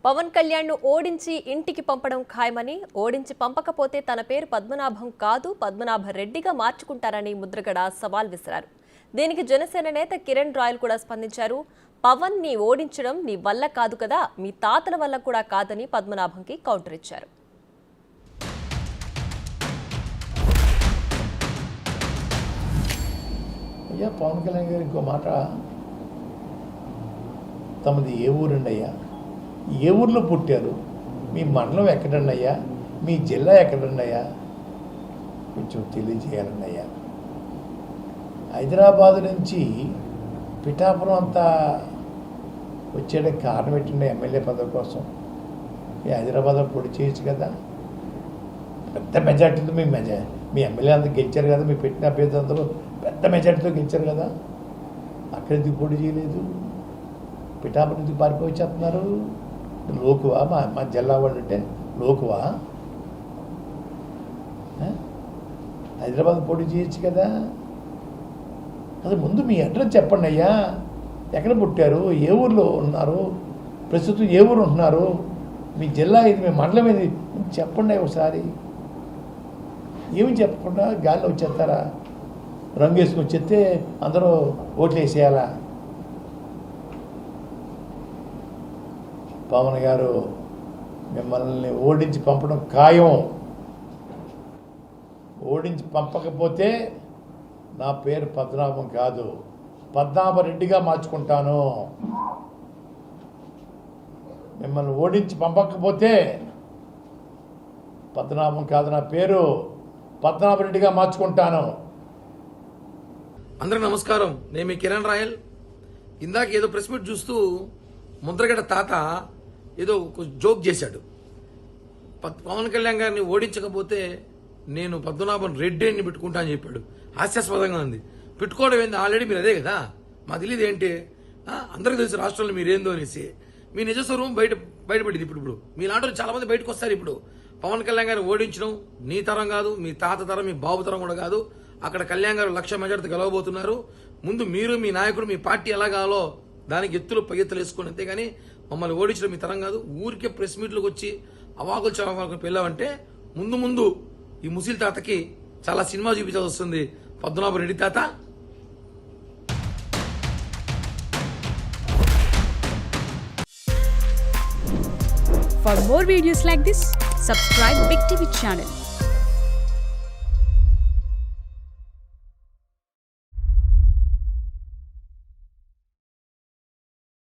పవన్ కళ్యాణ్ను ఓడించి ఇంటికి పంపడం ఖాయమని, ఓడించి పంపకపోతే తన పేరు పద్మనాభం కాదు పద్మనాభ రెడ్డిగా మార్చుకుంటారని ముద్రగడ సవాల్ విసిరారు. దీనికి జనసేన నేత కిరణ్ రాయల్ కూడా స్పందించారు. పవన్ ని ఓడించడం నీ వల్ల కాదు కదా, మీ తాతల వల్ల కూడా కాదని పద్మనాభంకి కౌంటర్ ఇచ్చారు. అయ్యా పవన్ కళ్యాణ్ గారు ఇంకో మాట, తమది ఏ ఊరండి అయ్యా, ఏ ఊర్లో పుట్టారు, మీ మండలం ఎక్కడండి అయ్యా, మీ జిల్లా ఎక్కడండి అయ్యా, కొంచెం తెలియజేయాలండి అయ్యా. హైదరాబాదు నుంచి పిఠాపురం అంతా వచ్చేయడానికి కారణం ఏంటండి? ఎమ్మెల్యే పదవి కోసం ఈ హైదరాబాద్లో పొడి చేయొచ్చు కదా. పెద్ద మెజార్టీతో మీ ఎమ్మెల్యే అంతా గెలిచారు కదా, మీ పెట్టిన అభ్యర్థి అందరూ పెద్ద మెజార్టీతో గెలిచారు కదా. అక్కడ ఎందుకు పోటీ చేయలేదు? పిఠాపురం ఎందుకు పారిపోయి వచ్చేస్తున్నారు? లోకువా మా జిల్లా వాళ్ళు అంటే లోకువా? హైదరాబాద్ పోటీ చేయొచ్చు కదా. అది ముందు మీ అడ్రస్ చెప్పండి అయ్యా, ఎక్కడ పుట్టారు, ఏ ఊర్లో ఉన్నారు, ప్రస్తుతం ఏ ఊరు ఉంటున్నారు, మీ జిల్లా ఇది, మీ మండలం ఇది చెప్పండి ఒకసారి. ఏమి చెప్పకుండా గాలిలో వచ్చేస్తారా? రంగు వేసుకొని వచ్చేస్తే అందరూ ఓట్లు వేసేయాలా? పవన్ గారు మిమ్మల్ని ఓడించి పంపడం ఖాయం. ఓడించి పంపకపోతే నా పేరు పద్మనాభం కాదు, పద్మనాభరెడ్డిగా మార్చుకుంటాను. మిమ్మల్ని ఓడించి పంపకపోతే పద్మనాభం కాదు, నా పేరు పద్మనాభరెడ్డిగా మార్చుకుంటాను. అందరికి నమస్కారం. నేను మీ కిరణ్ రాయల్. ఇందాక ఏదో ప్రెస్ మీట్ చూస్తూ ముద్రగడ తాత ఏదో జోక్ చేశాడు. పవన్ కళ్యాణ్ గారిని ఓడించకపోతే నేను పద్మనాభం రెడ్డి అని పెట్టుకుంటా అని చెప్పాడు. హాస్యాస్పదంగా ఉంది. పెట్టుకోవడం ఏంది? ఆల్రెడీ మీరు అదే కదా. మా తెలియదు ఏంటి, అందరికీ తెలుసు రాష్ట్రంలో మీరేందో అనేసి. మీ నిజస్వరూపం బయటపడింది. ఇప్పుడు మీలాంటి చాలా మంది బయటకు వస్తారు. ఇప్పుడు పవన్ కళ్యాణ్ గారిని ఓడించడం నీ తరం కాదు, మీ తాత తరం, మీ బాబు తరం కూడా కాదు. అక్కడ కళ్యాణ్ గారు 1,00,000 మెజార్టీ గెలవబోతున్నారు. ముందు మీరు, మీ నాయకుడు, మీ పార్టీ ఎలా కావాలో దానికి ఎత్తులు పగెత్తులు వేసుకొని, అంతేగాని మమ్మల్ని ఓడించడం మీ తరం కాదు. ఊరికే ప్రెస్ మీట్లకు వచ్చి అవాకులు చవాకులు పెళ్ళామంటే ముందు ఈ ముసిల్ తాతకి చాలా సినిమా చూపించాల్సి వస్తుంది. పద్మనాభ రెడ్డి తాత. For more videos like this, subscribe Big TV channel.